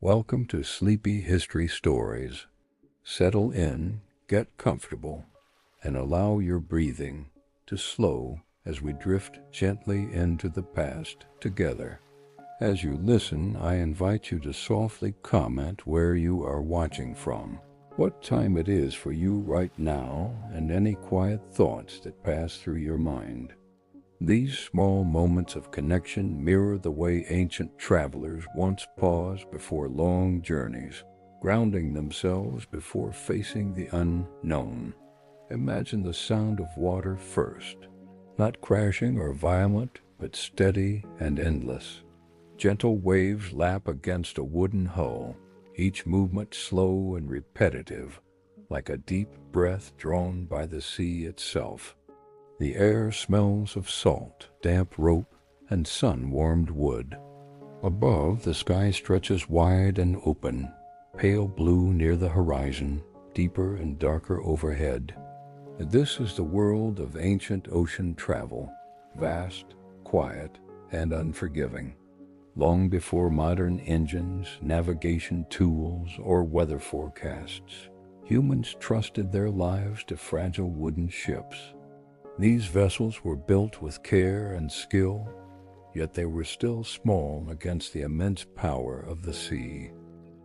Welcome to Sleepy History Stories. Settle in, get comfortable, and allow your breathing to slow as we drift gently into the past together. As you listen, I invite you to softly comment where you are watching from, what time it is for you right now, and any quiet thoughts that pass through your mind. These small moments of connection mirror the way ancient travelers once paused before long journeys, grounding themselves before facing the unknown. Imagine the sound of water first, not crashing or violent, but steady and endless. Gentle waves lap against a wooden hull, each movement slow and repetitive, like a deep breath drawn by the sea itself. The air smells of salt, damp rope, and sun-warmed wood. Above, the sky stretches wide and open, pale blue near the horizon, deeper and darker overhead. This is the world of ancient ocean travel, vast, quiet, and unforgiving. Long before modern engines, navigation tools, or weather forecasts, humans trusted their lives to fragile wooden ships. These vessels were built with care and skill, yet they were still small against the immense power of the sea.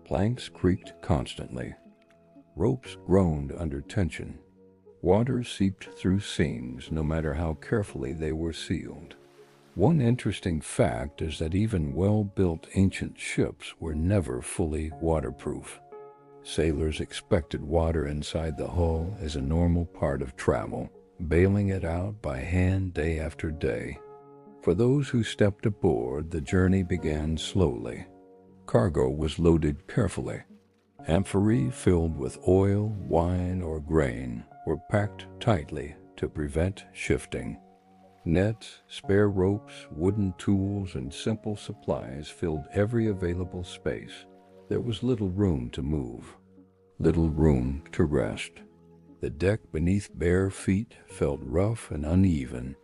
Planks creaked constantly. Ropes groaned under tension. Water seeped through seams, no matter how carefully they were sealed. One interesting fact is that even well-built ancient ships were never fully waterproof. Sailors expected water inside the hull as a normal part of travel, bailing it out by hand day after day. For those who stepped aboard, the journey began slowly. Cargo was loaded carefully. Amphorae filled with oil, wine, or grain were packed tightly to prevent shifting. Nets, spare ropes, wooden tools, and simple supplies filled every available space. There was little room to move, little room to rest. The deck beneath bare feet felt rough and uneven,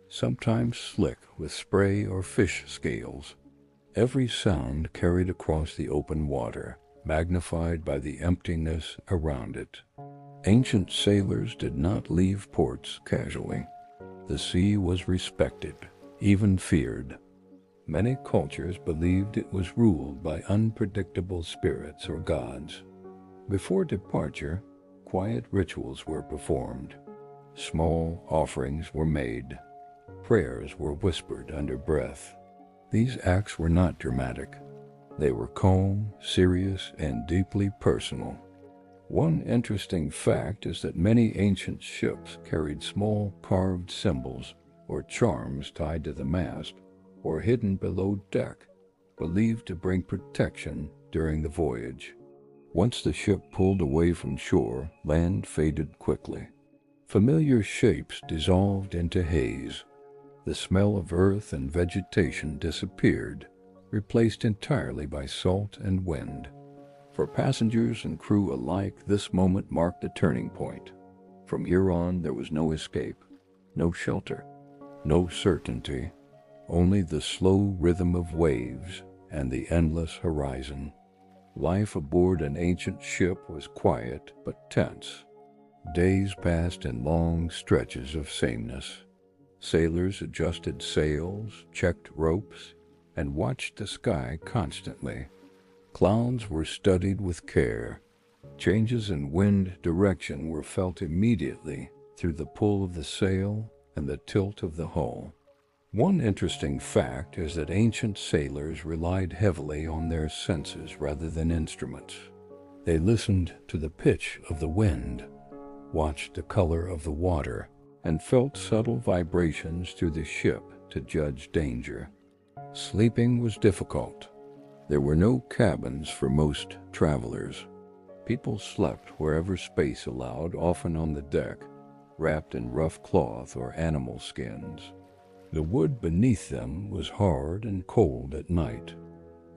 sometimes slick with spray or fish scales. Every sound carried across the open water, magnified by the emptiness around it. Ancient sailors did not leave ports casually. The sea was respected, even feared. Many cultures believed it was ruled by unpredictable spirits or gods. Before departure, quiet rituals were performed. Small offerings were made. Prayers were whispered under breath. These acts were not dramatic. They were calm, serious, and deeply personal. One interesting fact is that many ancient ships carried small carved symbols or charms tied to the mast or hidden below deck, believed to bring protection during the voyage. Once the ship pulled away from shore, land faded quickly. Familiar shapes dissolved into haze. The smell of earth and vegetation disappeared, replaced entirely by salt and wind. For passengers and crew alike, this moment marked a turning point. From here on, there was no escape, no shelter, no certainty, only the slow rhythm of waves and the endless horizon. Life aboard an ancient ship was quiet but tense. Days passed in long stretches of sameness. Sailors adjusted sails, checked ropes, and watched the sky constantly. Clouds were studied with care. Changes in wind direction were felt immediately through the pull of the sail and the tilt of the hull. One interesting fact is that ancient sailors relied heavily on their senses rather than instruments. They listened to the pitch of the wind, watched the color of the water, and felt subtle vibrations through the ship to judge danger. Sleeping was difficult. There were no cabins for most travelers. People slept wherever space allowed, often on the deck, wrapped in rough cloth or animal skins. The wood beneath them was hard and cold at night,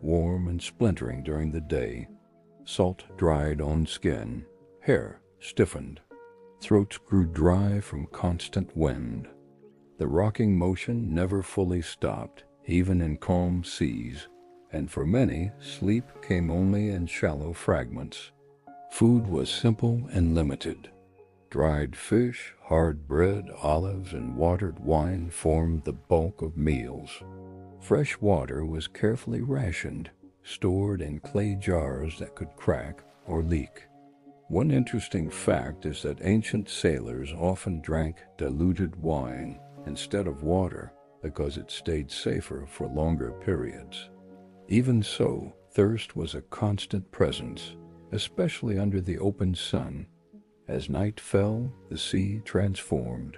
warm and splintering during the day. Salt dried on skin, hair stiffened, throats grew dry from constant wind. The rocking motion never fully stopped, even in calm seas. and for many, sleep came only in shallow fragments. Food was simple and limited. Dried fish, hard bread, olives, and watered wine formed the bulk of meals. Fresh water was carefully rationed, stored in clay jars that could crack or leak. One interesting fact is that ancient sailors often drank diluted wine instead of water because it stayed safer for longer periods. Even so, thirst was a constant presence, especially under the open sun. As night fell, the sea transformed.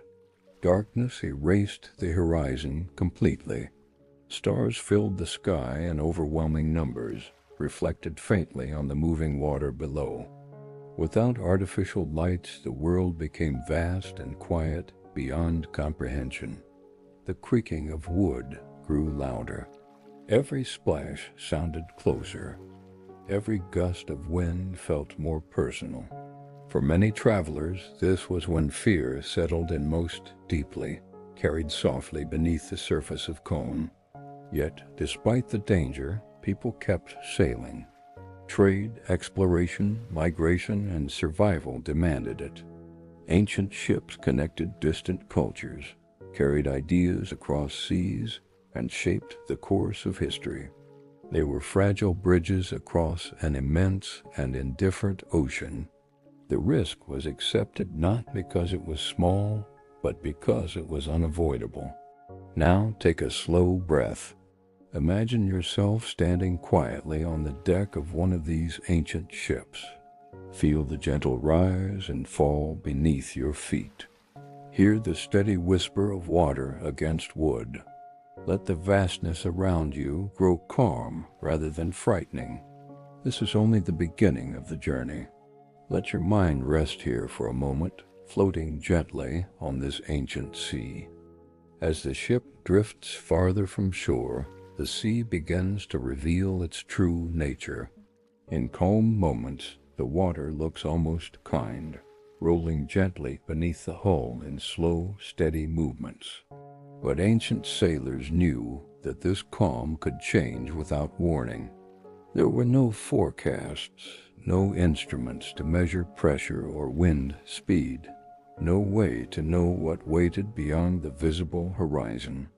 Darkness erased the horizon completely. Stars filled the sky in overwhelming numbers, reflected faintly on the moving water below. Without artificial lights, the world became vast and quiet beyond comprehension. The creaking of wood grew louder. Every splash sounded closer. Every gust of wind felt more personal. For many travelers, this was when fear settled in most deeply, carried softly beneath the surface of calm. Yet, despite the danger, people kept sailing. Trade, exploration, migration, and survival demanded it. Ancient ships connected distant cultures, carried ideas across seas, and shaped the course of history. They were fragile bridges across an immense and indifferent ocean. The risk was accepted not because it was small, but because it was unavoidable. Now take a slow breath. Imagine yourself standing quietly on the deck of one of these ancient ships. Feel the gentle rise and fall beneath your feet. Hear the steady whisper of water against wood. Let the vastness around you grow calm rather than frightening. This is only the beginning of the journey. Let your mind rest here for a moment, floating gently on this ancient sea. As the ship drifts farther from shore, the sea begins to reveal its true nature. In calm moments, the water looks almost kind, rolling gently beneath the hull in slow, steady movements. But ancient sailors knew that this calm could change without warning. There were no forecasts, no instruments to measure pressure or wind speed, no way to know what waited beyond the visible horizon.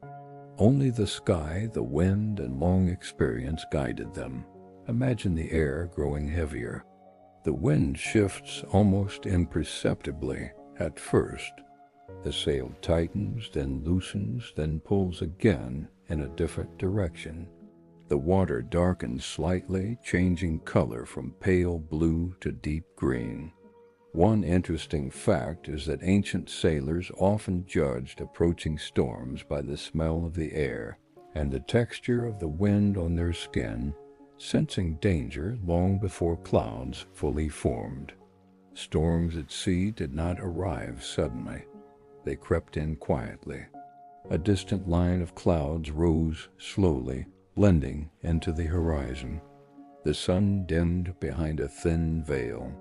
Only the sky, the wind, and long experience guided them. Imagine the air growing heavier. The wind shifts almost imperceptibly at first. The sail tightens, then loosens, then pulls again in a different direction. The water darkens slightly, changing color from pale blue to deep green. One interesting fact is that ancient sailors often judged approaching storms by the smell of the air and the texture of the wind on their skin, sensing danger long before clouds fully formed. Storms at sea did not arrive suddenly. They crept in quietly. A distant line of clouds rose slowly, blending into the horizon. The sun dimmed behind a thin veil.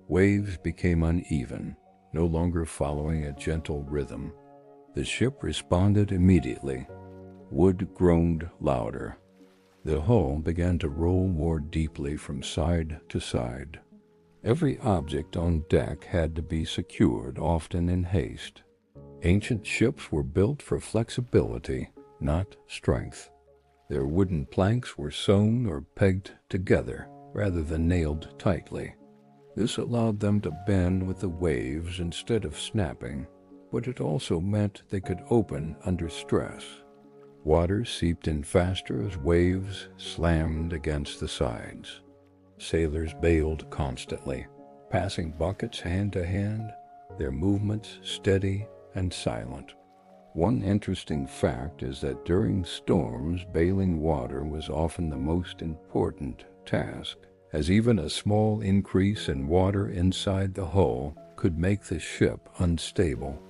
Waves became uneven, no longer following a gentle rhythm. The ship responded immediately. Wood groaned louder. The hull began to roll more deeply from side to side. Every object on deck had to be secured, often in haste. Ancient ships were built for flexibility, not strength. Their wooden planks were sewn or pegged together rather than nailed tightly. This allowed them to bend with the waves instead of snapping, but it also meant they could open under stress. Water seeped in faster as waves slammed against the sides. Sailors bailed constantly, passing buckets hand to hand, their movements steady and silent. One interesting fact is that during storms, bailing water was often the most important task, as even a small increase in water inside the hull could make the ship unstable.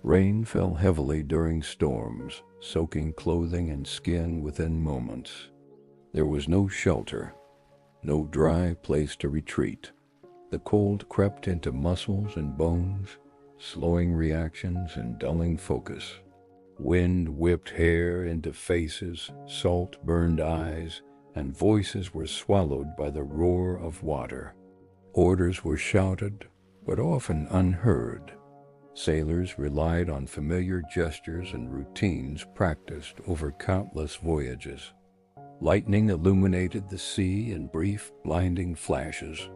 Rain fell heavily during storms, soaking clothing and skin within moments. There was no shelter, no dry place to retreat. The cold crept into muscles and bones, slowing reactions and dulling focus. Wind whipped hair into faces, salt burned eyes, and voices were swallowed by the roar of water. Orders were shouted, but often unheard. Sailors relied on familiar gestures and routines practiced over countless voyages. Lightning illuminated the sea in brief, blinding flashes.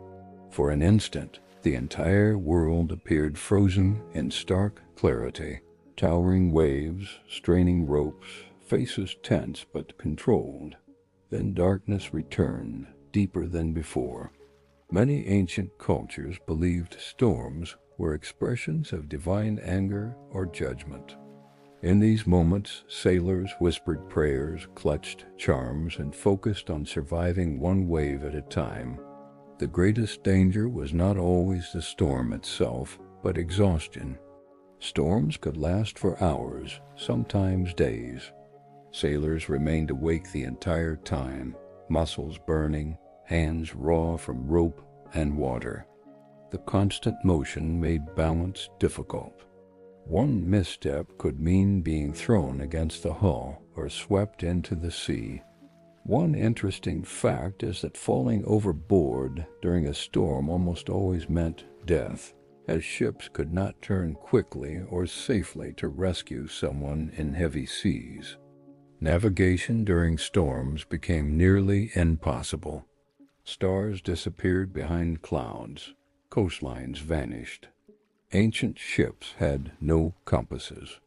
For an instant, the entire world appeared frozen in stark clarity. Towering waves, straining ropes, faces tense but controlled. Then darkness returned, deeper than before. Many ancient cultures believed storms were expressions of divine anger or judgment. In these moments, sailors whispered prayers, clutched charms, and focused on surviving one wave at a time. The greatest danger was not always the storm itself, but exhaustion. Storms could last for hours, sometimes days. Sailors remained awake the entire time, muscles burning, hands raw from rope and water. The constant motion made balance difficult. One misstep could mean being thrown against the hull or swept into the sea. One interesting fact is that falling overboard during a storm almost always meant death, as ships could not turn quickly or safely to rescue someone in heavy seas. Navigation during storms became nearly impossible. Stars disappeared behind clouds. Coastlines vanished. Ancient ships had no compasses.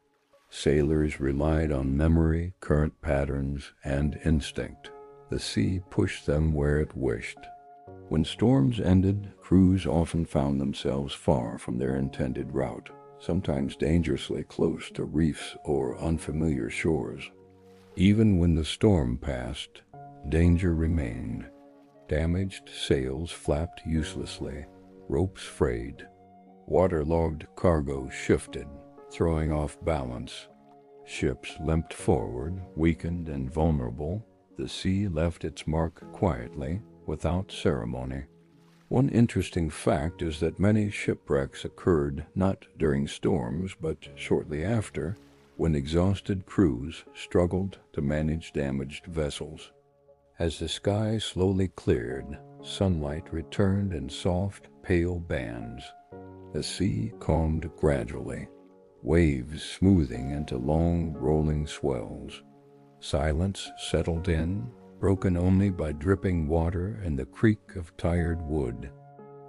Sailors relied on memory, current patterns, and instinct. The sea pushed them where it wished. When storms ended, crews often found themselves far from their intended route, sometimes dangerously close to reefs or unfamiliar shores. Even when the storm passed, danger remained. Damaged sails flapped uselessly, ropes frayed. Waterlogged cargo shifted, throwing off balance. Ships limped forward, weakened and vulnerable. The sea left its mark quietly, without ceremony. One interesting fact is that many shipwrecks occurred not during storms, but shortly after, when exhausted crews struggled to manage damaged vessels. As the sky slowly cleared, sunlight returned in soft, pale bands. The sea calmed gradually, waves smoothing into long, rolling swells. Silence settled in, broken only by dripping water and the creak of tired wood.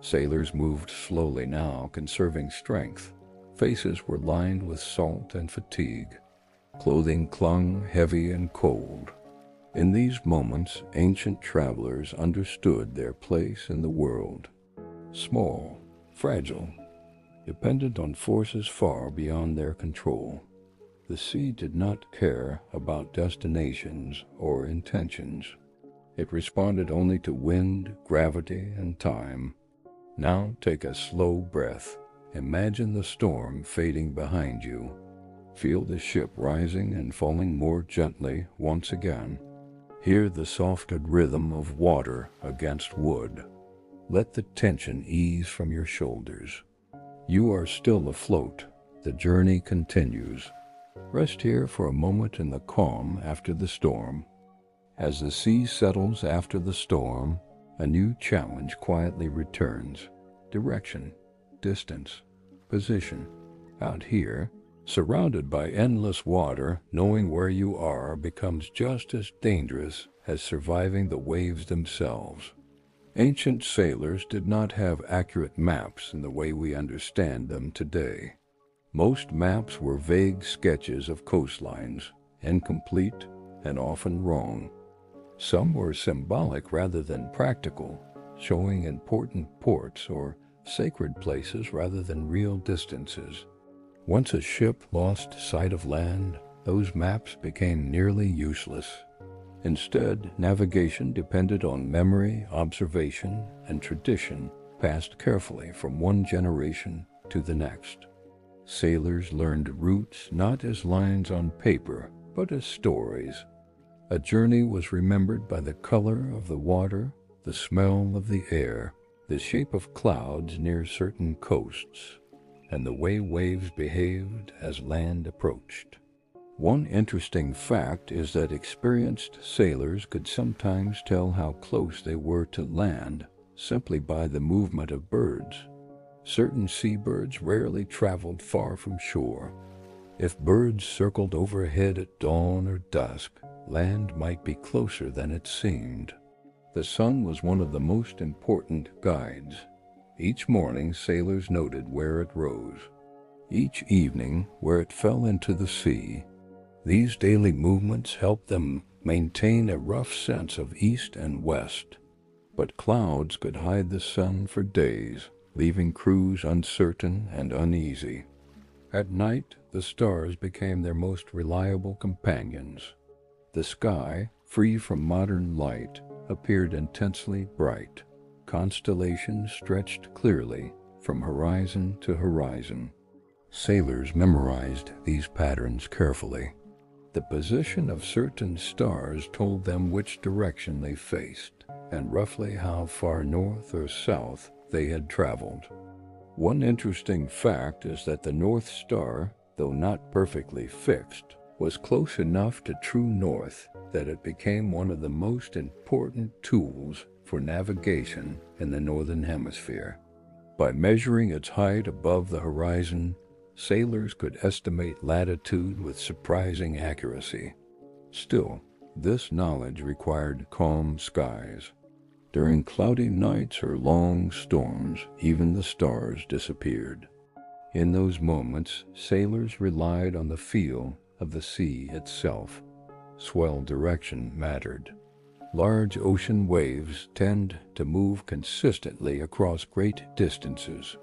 Sailors moved slowly now, conserving strength. Faces were lined with salt and fatigue. Clothing clung heavy and cold. In these moments, ancient travelers understood their place in the world. Small, fragile, dependent on forces far beyond their control. The sea did not care about destinations or intentions. It responded only to wind, gravity, and time. Now take a slow breath. Imagine the storm fading behind you. Feel the ship rising and falling more gently once again. Hear the softened rhythm of water against wood. Let the tension ease from your shoulders. You are still afloat. The journey continues. Rest here for a moment in the calm after the storm. As the sea settles after the storm, a new challenge quietly returns. Direction, distance, position. Out here, surrounded by endless water, knowing where you are becomes just as dangerous as surviving the waves themselves. Ancient sailors did not have accurate maps in the way we understand them today. Most maps were vague sketches of coastlines, incomplete and often wrong. Some were symbolic rather than practical, showing important ports or sacred places rather than real distances. Once a ship lost sight of land, those maps became nearly useless. Instead, navigation depended on memory, observation, and tradition passed carefully from one generation to the next. Sailors learned routes not as lines on paper, but as stories. A journey was remembered by the color of the water, the smell of the air, the shape of clouds near certain coasts, and the way waves behaved as land approached. One interesting fact is that experienced sailors could sometimes tell how close they were to land simply by the movement of birds. Certain seabirds rarely traveled far from shore. If birds circled overhead at dawn or dusk, land might be closer than it seemed. The sun was one of the most important guides. Each morning, sailors noted where it rose. Each evening, where it fell into the sea. These daily movements helped them maintain a rough sense of east and west. But clouds could hide the sun for days, leaving crews uncertain and uneasy. At night, the stars became their most reliable companions. The sky, free from modern light, appeared intensely bright. Constellations stretched clearly from horizon to horizon. Sailors memorized these patterns carefully. The position of certain stars told them which direction they faced and roughly how far north or south they had traveled. One interesting fact is that the North Star, though not perfectly fixed, was close enough to true north that it became one of the most important tools for navigation in the Northern Hemisphere. By measuring its height above the horizon, sailors could estimate latitude with surprising accuracy. Still, this knowledge required calm skies. During cloudy nights or long storms, even the stars disappeared. In those moments, sailors relied on the feel of the sea itself. Swell direction mattered. Large ocean waves tend to move consistently across great distances.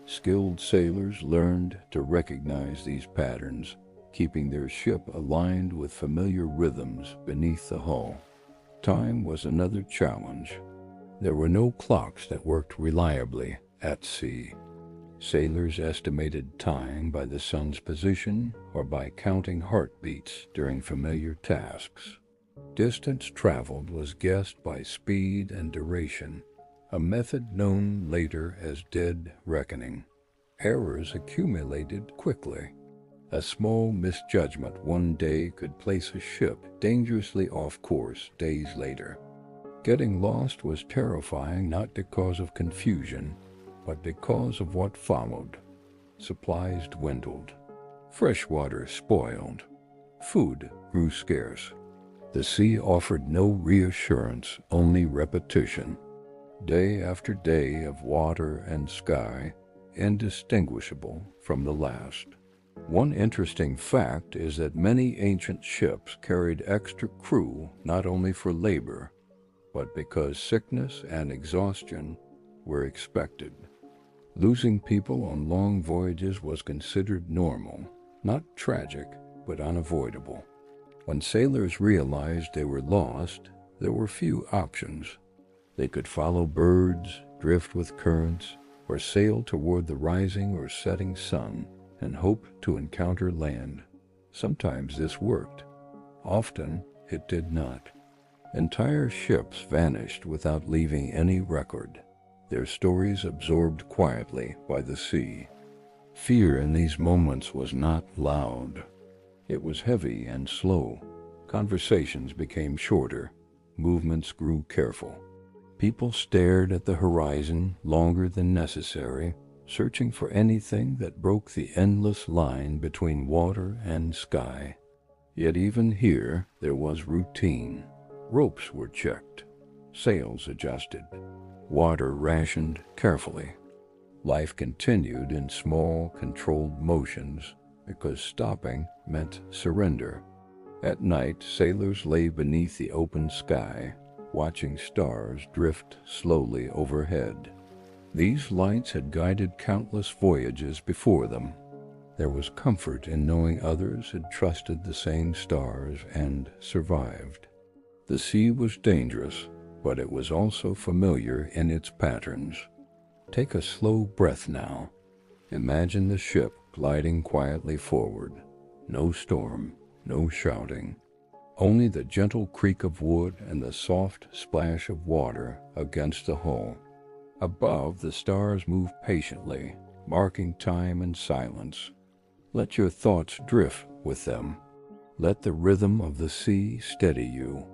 Skilled sailors learned to recognize these patterns, keeping their ship aligned with familiar rhythms beneath the hull. Time was another challenge. There were no clocks that worked reliably at sea. Sailors estimated time by the sun's position or by counting heartbeats during familiar tasks. Distance traveled was guessed by speed and duration, a method known later as dead reckoning. Errors accumulated quickly. A small misjudgment one day could place a ship dangerously off course days later. Getting lost was terrifying not because of confusion, but because of what followed. Supplies dwindled. Fresh water spoiled. Food grew scarce. The sea offered no reassurance, only repetition. Day after day of water and sky, indistinguishable from the last. One interesting fact is that many ancient ships carried extra crew not only for labor, but because sickness and exhaustion were expected. Losing people on long voyages was considered normal, not tragic, but unavoidable. When sailors realized they were lost, there were few options. They could follow birds, drift with currents, or sail toward the rising or setting sun and hope to encounter land. Sometimes this worked. Often it did not. Entire ships vanished without leaving any record, their stories absorbed quietly by the sea. Fear in these moments was not loud. It was heavy and slow. Conversations became shorter. Movements grew careful. People stared at the horizon longer than necessary, searching for anything that broke the endless line between water and sky. Yet even here there was routine. Ropes were checked, sails adjusted, water rationed carefully. Life continued in small, controlled motions because stopping meant surrender. At night, sailors lay beneath the open sky, watching stars drift slowly overhead. These lights had guided countless voyages before them. There was comfort in knowing others had trusted the same stars and survived. The sea was dangerous, but it was also familiar in its patterns. Take a slow breath now. Imagine the ship gliding quietly forward. No storm, no shouting. Only the gentle creak of wood and the soft splash of water against the hull. Above, the stars move patiently, marking time and silence. Let your thoughts drift with them. Let the rhythm of the sea steady you.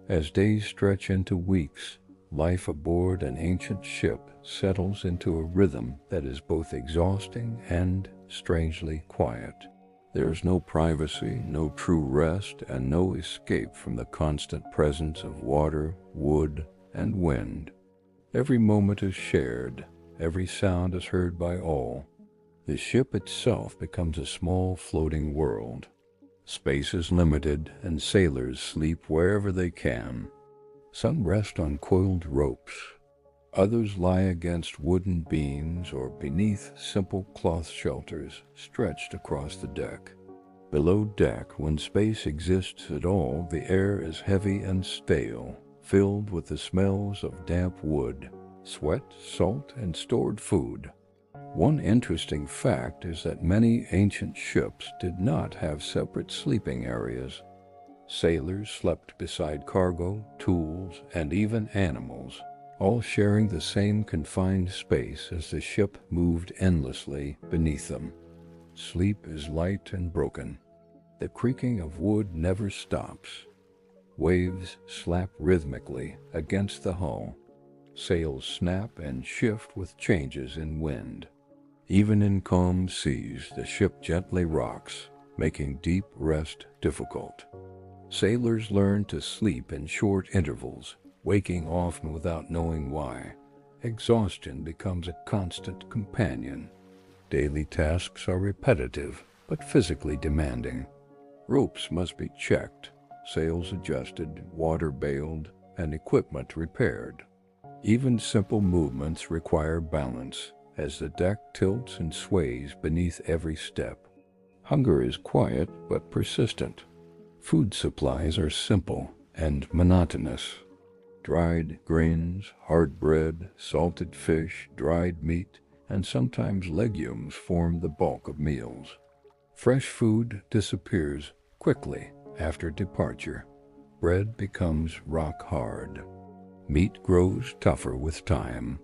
As days stretch into weeks, life aboard an ancient ship settles into a rhythm that is both exhausting and strangely quiet. There's no privacy, no true rest, and no escape from the constant presence of water, wood, and wind. Every moment is shared, every sound is heard by all. The ship itself becomes a small floating world. Space is limited, and sailors sleep wherever they can. Some rest on coiled ropes. Others lie against wooden beams or beneath simple cloth shelters stretched across the deck. Below deck, when space exists at all, the air is heavy and stale, filled with the smells of damp wood, sweat, salt, and stored food. One interesting fact is that many ancient ships did not have separate sleeping areas. Sailors slept beside cargo, tools, and even animals, all sharing the same confined space as the ship moved endlessly beneath them. Sleep is light and broken. The creaking of wood never stops. Waves slap rhythmically against the hull. Sails snap and shift with changes in wind. Even in calm seas, the ship gently rocks, making deep rest difficult. Sailors learn to sleep in short intervals, waking often without knowing why. Exhaustion becomes a constant companion. Daily tasks are repetitive, but physically demanding. Ropes must be checked, sails adjusted, water bailed, and equipment repaired. Even simple movements require balance, as the deck tilts and sways beneath every step. Hunger is quiet but persistent. Food supplies are simple and monotonous. Dried grains, hard bread, salted fish, dried meat, and sometimes legumes form the bulk of meals. Fresh food disappears quickly after departure. Bread becomes rock hard. Meat grows tougher with time.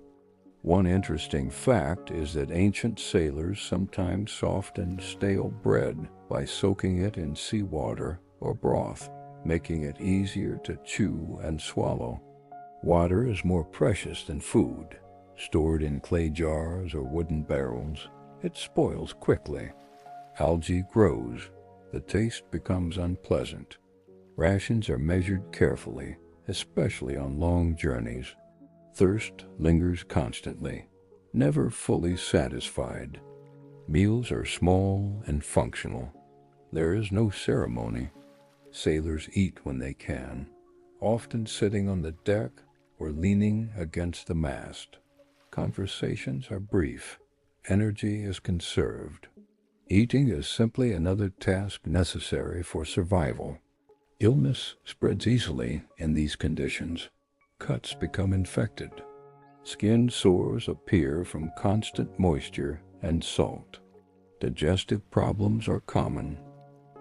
One interesting fact is that ancient sailors sometimes softened stale bread by soaking it in seawater or broth, making it easier to chew and swallow. Water is more precious than food. Stored in clay jars or wooden barrels, it spoils quickly. Algae grows. The taste becomes unpleasant. Rations are measured carefully, especially on long journeys. Thirst lingers constantly, never fully satisfied. Meals are small and functional. There is no ceremony. Sailors eat when they can, often sitting on the deck or leaning against the mast. Conversations are brief. Energy is conserved. Eating is simply another task necessary for survival. Illness spreads easily in these conditions. Cuts become infected. Skin sores appear from constant moisture and salt. Digestive problems are common.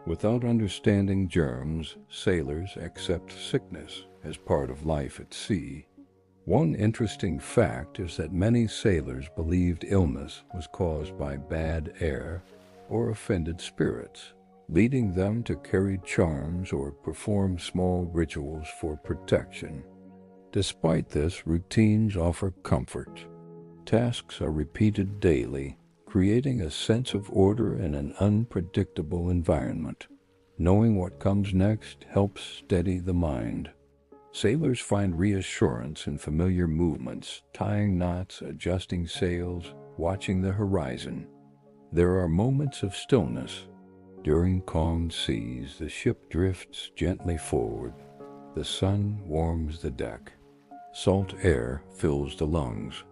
Without understanding germs, sailors accept sickness as part of life at sea. One interesting fact is that many sailors believed illness was caused by bad air or offended spirits, leading them to carry charms or perform small rituals for protection. Despite this, routines offer comfort. Tasks are repeated daily, creating a sense of order in an unpredictable environment. Knowing what comes next helps steady the mind. Sailors find reassurance in familiar movements, tying knots, adjusting sails, watching the horizon. There are moments of stillness. During calm seas, the ship drifts gently forward. The sun warms the deck. Salt air fills the lungs.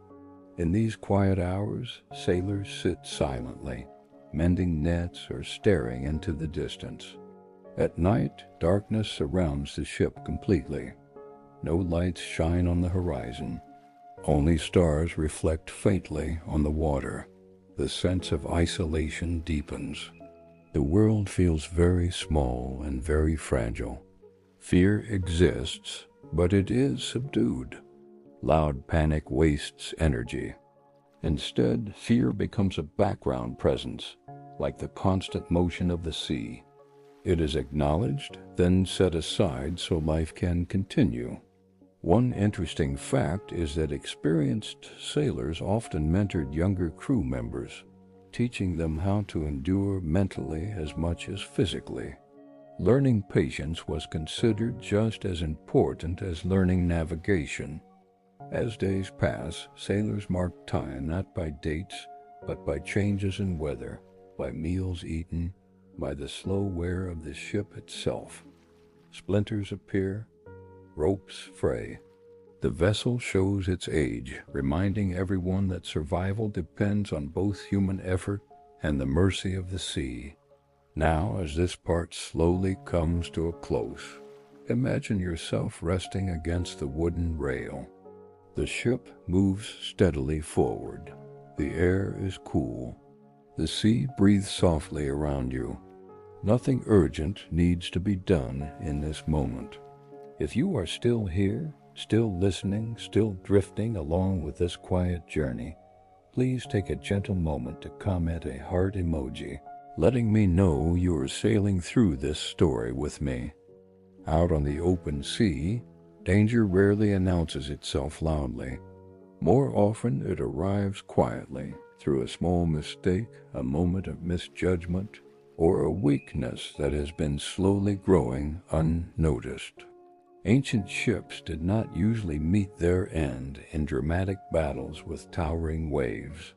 In these quiet hours, sailors sit silently, mending nets or staring into the distance. At night, darkness surrounds the ship completely. No lights shine on the horizon. Only stars reflect faintly on the water. The sense of isolation deepens. The world feels very small and very fragile. Fear exists, but it is subdued. Loud panic wastes energy. Instead, fear becomes a background presence, like the constant motion of the sea. It is acknowledged, then set aside so life can continue. One interesting fact is that experienced sailors often mentored younger crew members, teaching them how to endure mentally as much as physically. Learning patience was considered just as important as learning navigation. As days pass, sailors mark time not by dates, but by changes in weather, by meals eaten, by the slow wear of the ship itself. Splinters appear, ropes fray. The vessel shows its age, reminding everyone that survival depends on both human effort and the mercy of the sea. Now, as this part slowly comes to a close, imagine yourself resting against the wooden rail. The ship moves steadily forward. The air is cool. The sea breathes softly around you. Nothing urgent needs to be done in this moment. If you are still here, still listening, still drifting along with this quiet journey, please take a gentle moment to comment a heart emoji, letting me know you are sailing through this story with me. Out on the open sea, danger rarely announces itself loudly. More often it arrives quietly, through a small mistake, a moment of misjudgment, or a weakness that has been slowly growing unnoticed. Ancient ships did not usually meet their end in dramatic battles with towering waves.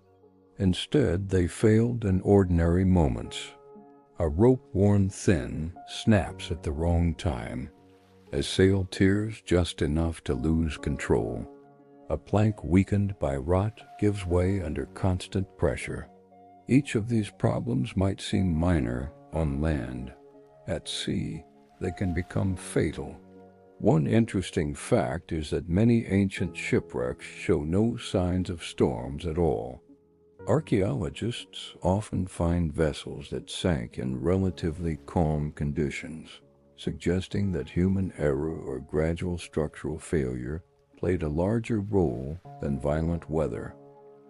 Instead, they failed in ordinary moments. A rope worn thin snaps at the wrong time. A sail tears just enough to lose control. A plank weakened by rot gives way under constant pressure. Each of these problems might seem minor on land. At sea, they can become fatal. One interesting fact is that many ancient shipwrecks show no signs of storms at all. Archaeologists often find vessels that sank in relatively calm conditions, suggesting that human error or gradual structural failure played a larger role than violent weather.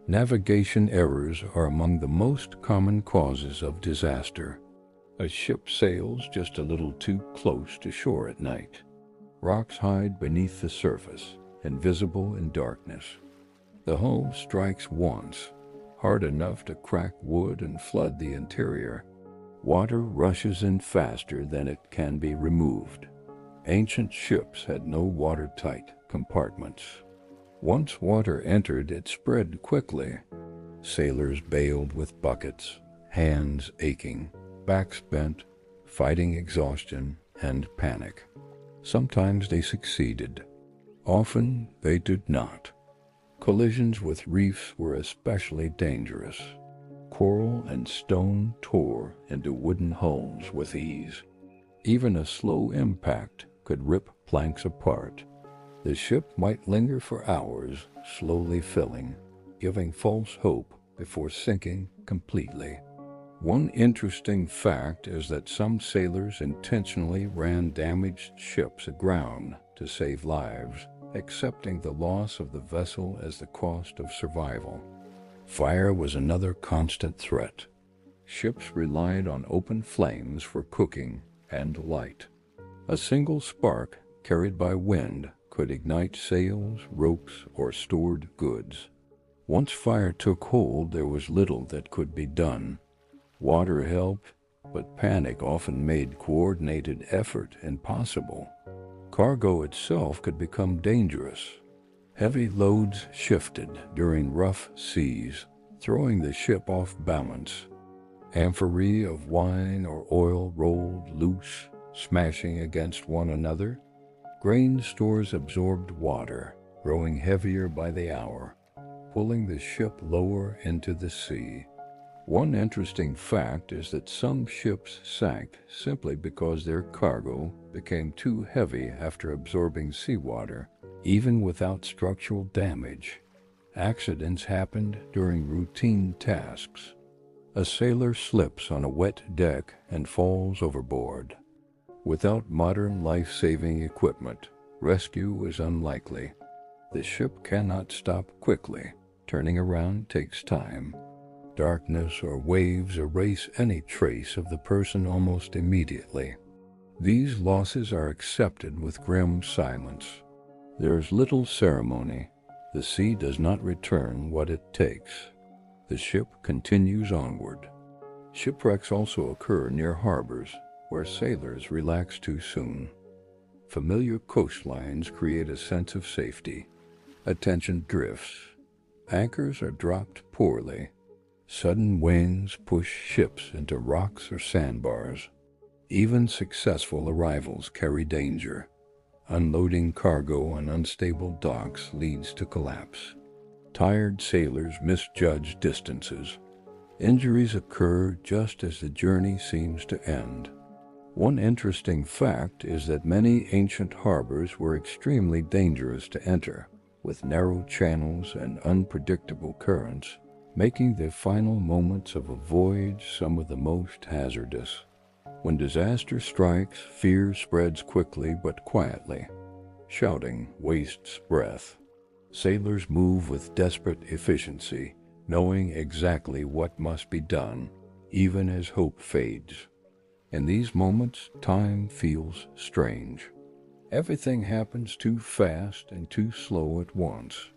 Navigation errors are among the most common causes of disaster. A ship sails just a little too close to shore at night. Rocks hide beneath the surface, invisible in darkness. The hull strikes once, hard enough to crack wood and flood the interior. Water rushes in faster than it can be removed. Ancient ships had no watertight compartments. Once water entered, it spread quickly. Sailors bailed with buckets, hands aching, backs bent, fighting exhaustion and panic. Sometimes they succeeded. Often they did not. Collisions with reefs were especially dangerous. Coral and stone tore into wooden hulls with ease. Even a slow impact could rip planks apart. The ship might linger for hours, slowly filling, giving false hope before sinking completely. One interesting fact is that some sailors intentionally ran damaged ships aground to save lives, accepting the loss of the vessel as the cost of survival. Fire was another constant threat. Ships relied on open flames for cooking and light. A single spark carried by wind could ignite sails, ropes, or stored goods. Once fire took hold, there was little that could be done. Water helped, but panic often made coordinated effort impossible. Cargo itself could become dangerous. Heavy loads shifted during rough seas, throwing the ship off balance. Amphorae of wine or oil rolled loose, smashing against one another. Grain stores absorbed water, growing heavier by the hour, pulling the ship lower into the sea. One interesting fact is that some ships sank simply because their cargo became too heavy after absorbing seawater, even without structural damage. Accidents happened during routine tasks. A sailor slips on a wet deck and falls overboard. Without modern life-saving equipment, rescue is unlikely. The ship cannot stop quickly. Turning around takes time. darkness, or waves erase any trace of the person almost immediately. These losses are accepted with grim silence. There is little ceremony. The sea does not return what it takes. The ship continues onward. Shipwrecks also occur near harbors, where sailors relax too soon. Familiar coastlines create a sense of safety. Attention drifts. Anchors are dropped poorly. Sudden winds push ships into rocks or sandbars. Even successful arrivals carry danger. Unloading cargo on unstable docks leads to collapse. Tired sailors misjudge distances. Injuries occur just as the journey seems to end. One interesting fact is that many ancient harbors were extremely dangerous to enter, with narrow channels and unpredictable currents, making the final moments of a voyage some of the most hazardous. When disaster strikes, fear spreads quickly but quietly. Shouting wastes breath. Sailors move with desperate efficiency, knowing exactly what must be done, even as hope fades. In these moments, time feels strange. Everything happens too fast and too slow at once.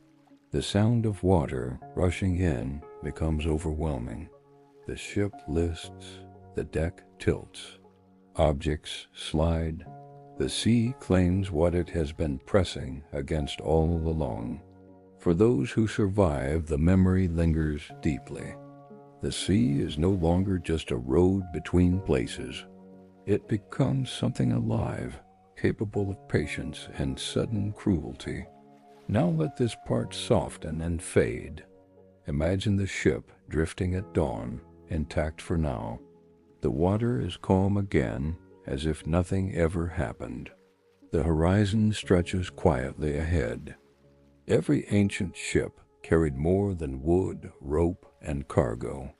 The sound of water rushing in becomes overwhelming. The ship lists, the deck tilts. Objects slide. The sea claims what it has been pressing against all along. For those who survive, the memory lingers deeply. The sea is no longer just a road between places. It becomes something alive, capable of patience and sudden cruelty. Now let this part soften and fade. Imagine the ship drifting at dawn, intact for now. The water is calm again, as if nothing ever happened. The horizon stretches quietly ahead. Every ancient ship carried more than wood, rope, and cargo.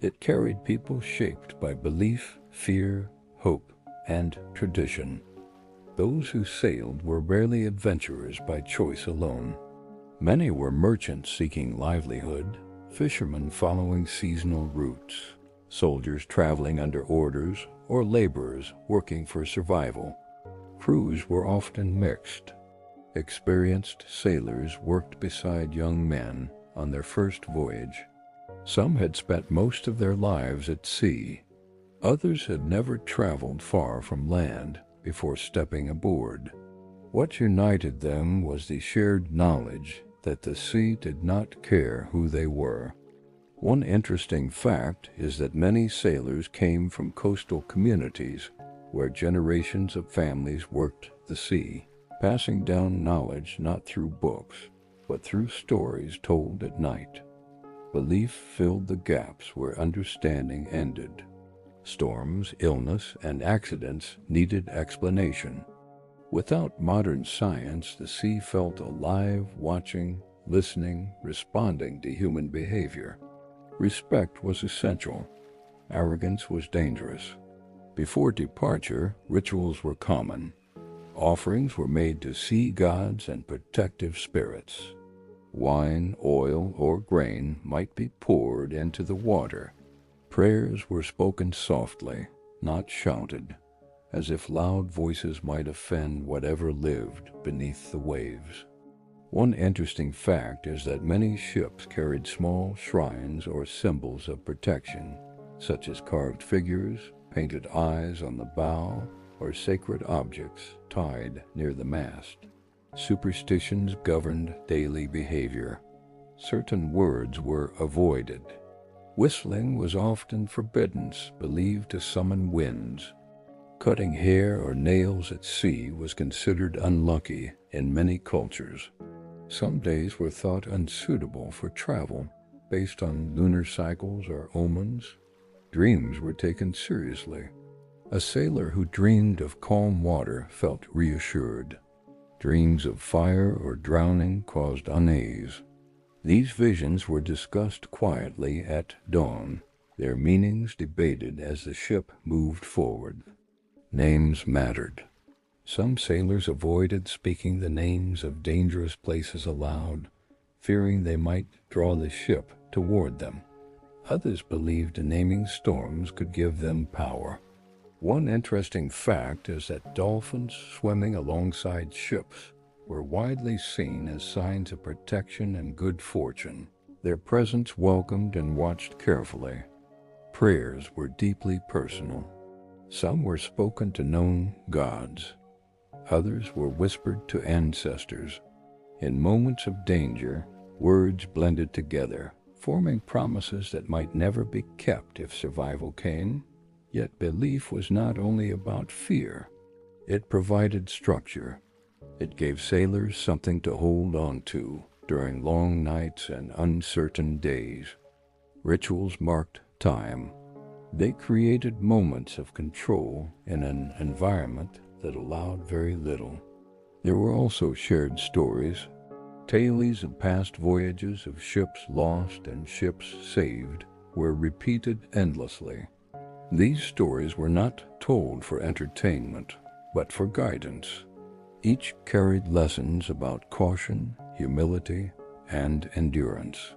It carried people shaped by belief, fear, hope, and tradition. Those who sailed were rarely adventurers by choice alone. Many were merchants seeking livelihood, fishermen following seasonal routes, soldiers traveling under orders, or laborers working for survival. Crews were often mixed. Experienced sailors worked beside young men on their first voyage. Some had spent most of their lives at sea. Others had never traveled far from land before stepping aboard. What united them was the shared knowledge that the sea did not care who they were. One interesting fact is that many sailors came from coastal communities where generations of families worked the sea, passing down knowledge not through books, but through stories told at night. Belief filled the gaps where understanding ended. Storms, illness, and accidents needed explanation. Without modern science, the sea felt alive, watching, listening, responding to human behavior. Respect was essential. Arrogance was dangerous. Before departure, rituals were common. Offerings were made to sea gods and protective spirits. Wine, oil, or grain might be poured into the water. Prayers were spoken softly, not shouted, as if loud voices might offend whatever lived beneath the waves. One interesting fact is that many ships carried small shrines or symbols of protection, such as carved figures, painted eyes on the bow, or sacred objects tied near the mast. Superstitions governed daily behavior. Certain words were avoided. Whistling was often forbidden, believed to summon winds. Cutting hair or nails at sea was considered unlucky in many cultures. Some days were thought unsuitable for travel, based on lunar cycles or omens. Dreams were taken seriously. A sailor who dreamed of calm water felt reassured. Dreams of fire or drowning caused unease. These visions were discussed quietly at dawn, their meanings debated as the ship moved forward. Names mattered. Some sailors avoided speaking the names of dangerous places aloud, fearing they might draw the ship toward them. Others believed naming storms could give them power. One interesting fact is that dolphins swimming alongside ships were widely seen as signs of protection and good fortune, their presence welcomed and watched carefully. Prayers were deeply personal. Some were spoken to known gods. Others were whispered to ancestors. In moments of danger, words blended together, forming promises that might never be kept if survival came. Yet belief was not only about fear. It provided structure. It gave sailors something to hold on to during long nights and uncertain days. Rituals marked time. They created moments of control in an environment that allowed very little. There were also shared stories, tales of past voyages of ships lost and ships saved were repeated endlessly. These stories were not told for entertainment, but for guidance. Each carried lessons about caution, humility, and endurance.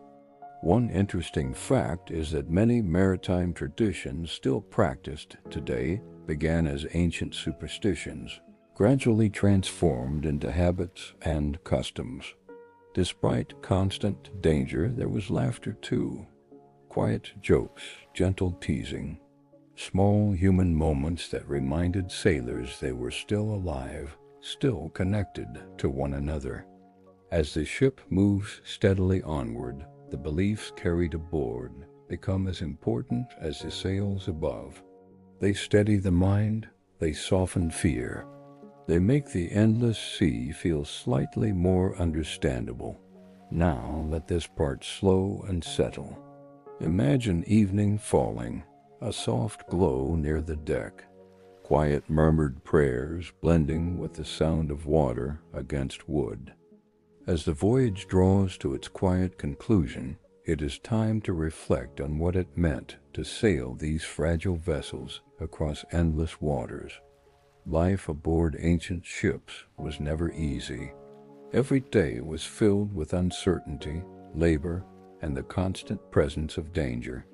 One interesting fact is that many maritime traditions still practiced today began as ancient superstitions, gradually transformed into habits and customs. Despite constant danger, there was laughter too. Quiet jokes, gentle teasing, small human moments that reminded sailors they were still alive, still connected to one another. As the ship moves steadily onward, the beliefs carried aboard become as important as the sails above. They steady the mind, they soften fear. They make the endless sea feel slightly more understandable. Now let this part slow and settle. Imagine evening falling, a soft glow near the deck, quiet murmured prayers blending with the sound of water against wood. As the voyage draws to its quiet conclusion, it is time to reflect on what it meant to sail these fragile vessels across endless waters. Life aboard ancient ships was never easy. Every day was filled with uncertainty, labor, and the constant presence of danger.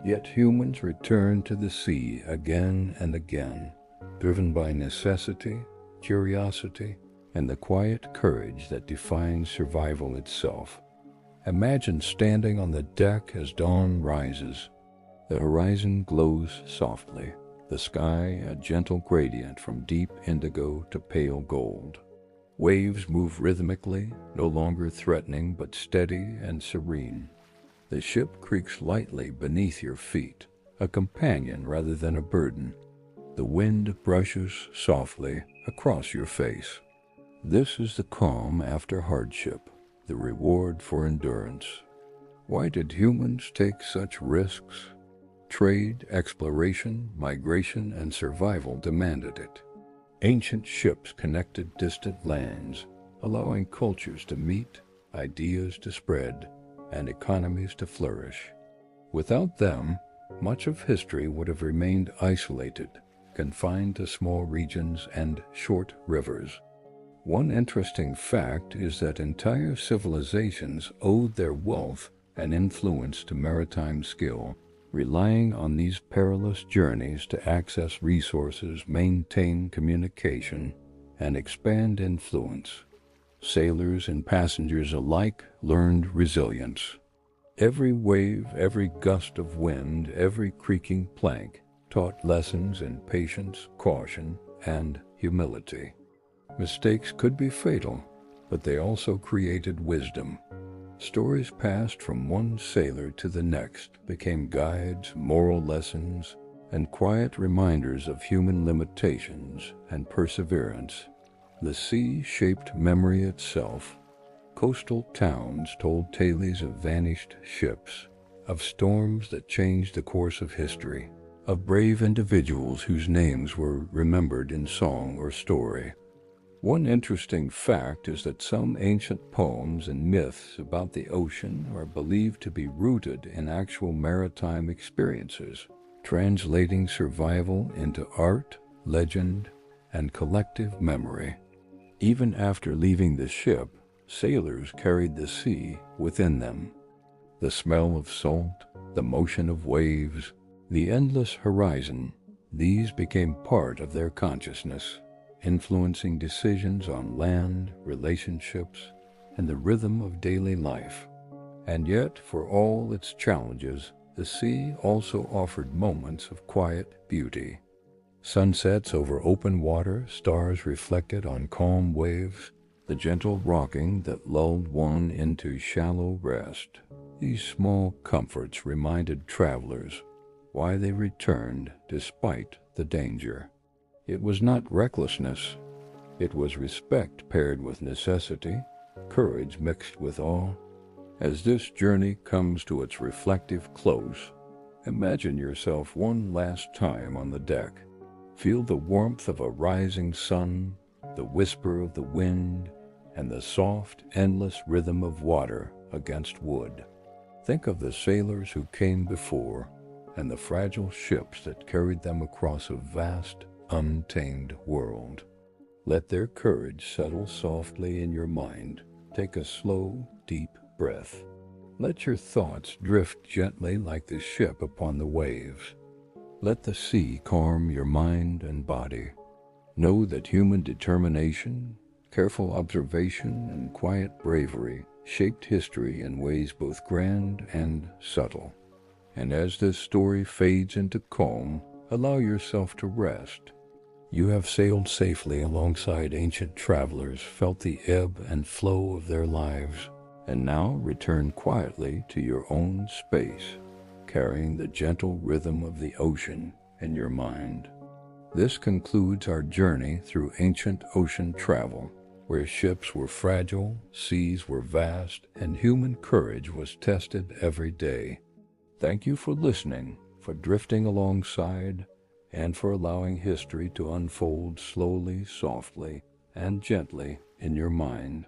Yet humans returned to the sea again and again, driven by necessity, curiosity, and the quiet courage that defines survival itself. Imagine standing on the deck as dawn rises. The horizon glows softly, the sky a gentle gradient from deep indigo to pale gold. Waves move rhythmically, no longer threatening but steady and serene. The ship creaks lightly beneath your feet, a companion rather than a burden. The wind brushes softly across your face. This is the calm after hardship, the reward for endurance. Why did humans take such risks? Trade, exploration, migration, and survival demanded it. Ancient ships connected distant lands, allowing cultures to meet, ideas to spread, and economies to flourish. Without them, much of history would have remained isolated, confined to small regions and short rivers. One interesting fact is that entire civilizations owed their wealth and influence to maritime skill, relying on these perilous journeys to access resources, maintain communication, and expand influence. Sailors and passengers alike learned resilience. Every wave, every gust of wind, every creaking plank taught lessons in patience, caution, and humility. Mistakes could be fatal, but they also created wisdom. Stories passed from one sailor to the next became guides, moral lessons, and quiet reminders of human limitations and perseverance. The sea shaped memory itself. Coastal towns told tales of vanished ships, of storms that changed the course of history, of brave individuals whose names were remembered in song or story. One interesting fact is that some ancient poems and myths about the ocean are believed to be rooted in actual maritime experiences, translating survival into art, legend, and collective memory. Even after leaving the ship, sailors carried the sea within them. The smell of salt, the motion of waves, the endless horizon. These became part of their consciousness, influencing decisions on land, relationships, and the rhythm of daily life. And yet, for all its challenges, the sea also offered moments of quiet beauty. Sunsets over open water, stars reflected on calm waves, the gentle rocking that lulled one into shallow rest. These small comforts reminded travelers why they returned despite the danger. It was not recklessness, it was respect paired with necessity, courage mixed with awe. As this journey comes to its reflective close, imagine yourself one last time on the deck. Feel the warmth of a rising sun, the whisper of the wind, and the soft, endless rhythm of water against wood. Think of the sailors who came before, and the fragile ships that carried them across a vast, untamed world. Let their courage settle softly in your mind. Take a slow, deep breath. Let your thoughts drift gently like the ship upon the waves. Let the sea calm your mind and body. Know that human determination, careful observation, and quiet bravery shaped history in ways both grand and subtle. And as this story fades into calm, allow yourself to rest. You have sailed safely alongside ancient travelers, felt the ebb and flow of their lives, and now return quietly to your own space, carrying the gentle rhythm of the ocean in your mind. This concludes our journey through ancient ocean travel, where ships were fragile, seas were vast, and human courage was tested every day. Thank you for listening, for drifting alongside, and for allowing history to unfold slowly, softly, and gently in your mind.